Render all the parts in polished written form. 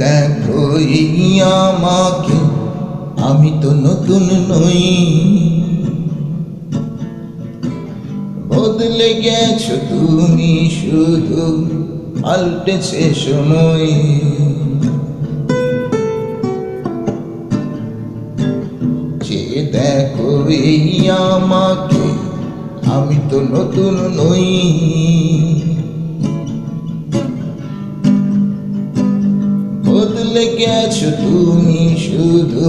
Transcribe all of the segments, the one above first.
দেখো এই আমাকে, আমি তো নতুন নই। বদলে গেছো তুমি, শুধু পাল্টেছে সময়। যে দেখো এই আমাকে, আমি তো নতুন নই। বদলে গেছো তুমি, শুধু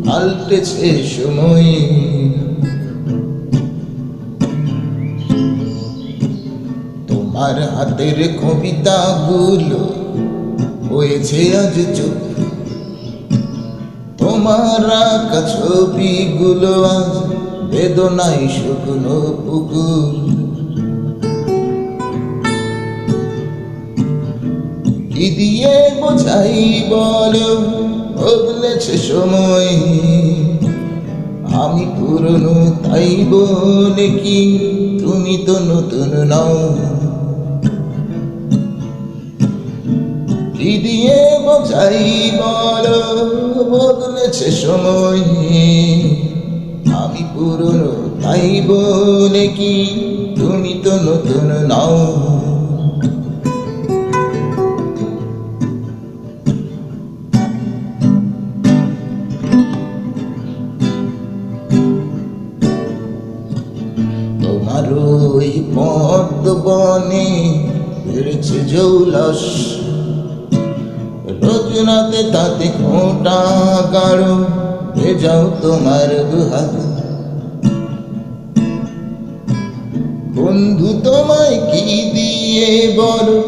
পাল্টেছে সময়। তোমার হাতের কবিতাগুলো হয়েছে আজ চুপ, তোমার আঁকা ছবিগুলো আজ বেদনায় শুকনো পুকুর। কি দিয়ে বোঝাই বলো, বদলেছে সময়। আমি পুরনো তাই বলে কি তুমি তো নতুন নও। কি দিয়ে বোঝাই বলো, বদলেছে সময়। আমি পুরনো তাই বলে কি তুমি তো নতুন নও। তোমার ওই পদ্ম বনে বেড়েছে জৌলস, রোজ রাতে তাতে খোঁটা গাঢ় ভেজাও তোমার দুহাত। বন্ধু তোমায় কি দিয়ে বলো,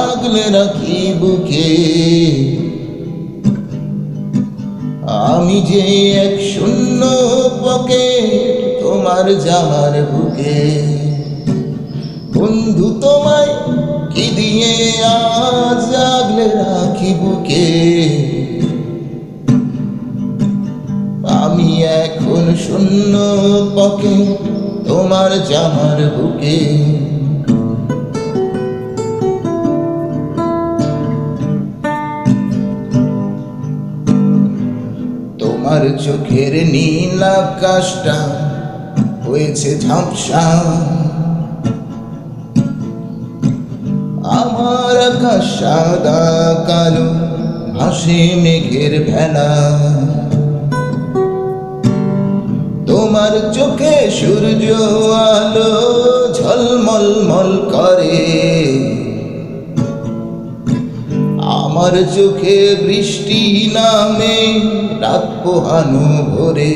আগলে রাখি বুকে। আমি যে এক শূন্য পকেট তোমার জামার বুকে। বন্ধু তোমায় কি দিয়ে আজ আগলে রাখি বুকে। আমি এখন শূন্য পকেট তোমার জামার বুকে। তোমার চোখের নীল আকাশটা হয়েছে ঝাপসা, আমার আকাশ সাদা কালো ভাসে মেঘের ভেলা। তোমার চোখে সূর্য আলো ঝলমলমল করে, আমার চোখে বৃষ্টি নামে রাত পোহানো ভোরে।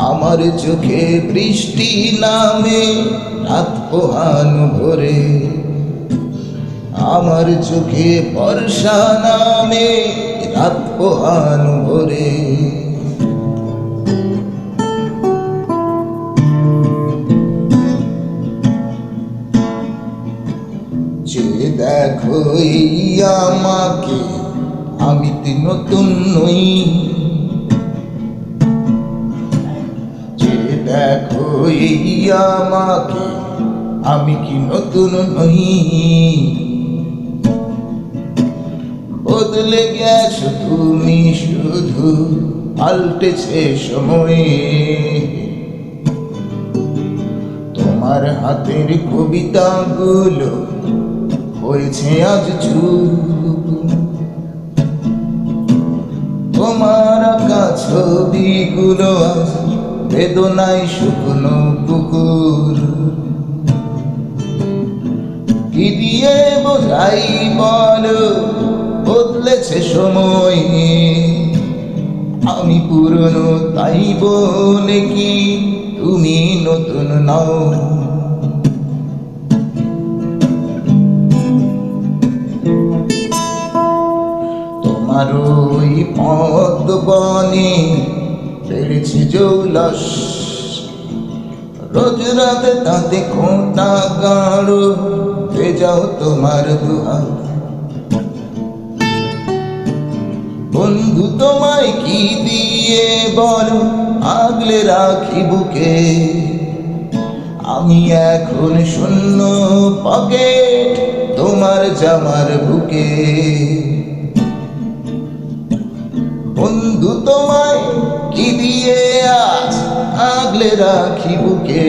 আমার চোখে বৃষ্টি নামে রাত পোহানো ভোরে। আমার চোখে বর্ষা নামে রাত পোহানো ভোরে। যে দেখো এই আমাকে, আমি তো নতুন নই। যে দেখো এই আমাকে, আমি কি নতুন নই। বদলে গেছো তুমি, শুধু পাল্টেছে সময়। তোমার হাতের কবিতাগুলো হয়েছে আজ চুপ, তোমার আঁকা ছবিগুলো আজ বেদনায় শুকনো পুকুর। কি দিয়ে বোঝাই বলো, বদলেছে সময়। আমি পুরনো তাই বলে কি তুমি নতুন নও। তোমার ওই পদ্ম বনে বেড়েছে জৌলস, রোজ রাতে তাতে খোঁটা গাঢ় ভেজাও তোমার দুহাত। বন্ধু তোমায় কি দিয়ে বলো, আগলে রাখি বুকে। আমি এখন শূন্য পকেট তোমার জামার বুকে। বন্ধু তোমায় কি দিয়ে আজ আগলে রাখি বুকে,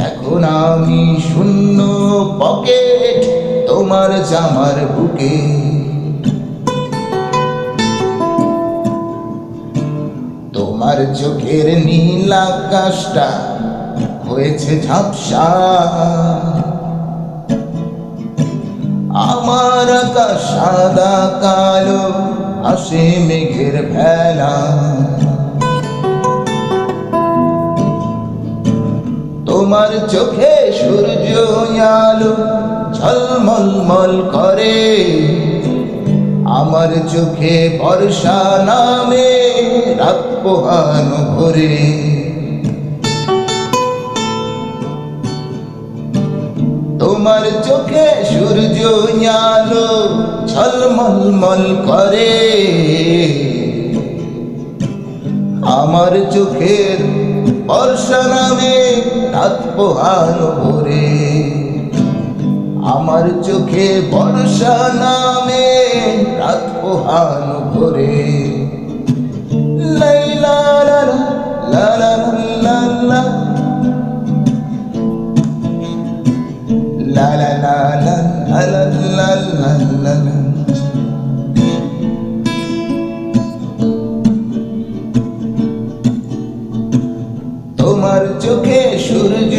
এখন আমি শূন্য পকেট তোমার জামার বুকে। তোমার চোখের নীল আকাশটা হয়েছে ঝাপসা, আমার আকাশ সাদা কালো আসে মেঘের ভেলা। তোমার চোখে সূর্য আলো ঝলমল করে, আমার চোখে বর্ষা নামে রাত পোহানো ভরে। তোমার চোখে সূর্য আলো ঝলমল করে, আমার চোখের বর্ষা নামে রাত পোহানো ভরে। আমার চোখে বর্ষা নামে রাত পোহানো ভরে। লাইলা লা লা লা লা লা লা লা লা লা লা লা লা লা লা। তোমার চোখে সূর্য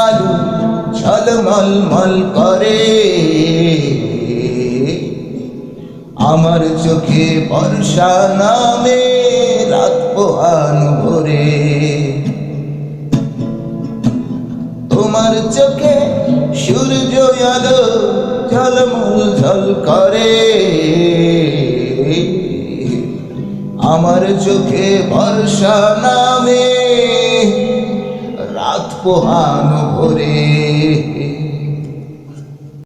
আলো ঝলমল করে, আমার চোখে বর্ষা নামে রাত পোহানো ভরে। তোমার চোখে সূর্য আলো ঝলমল করে, আমার চোখে বর্ষা নামে রাত পোহানো ভরে।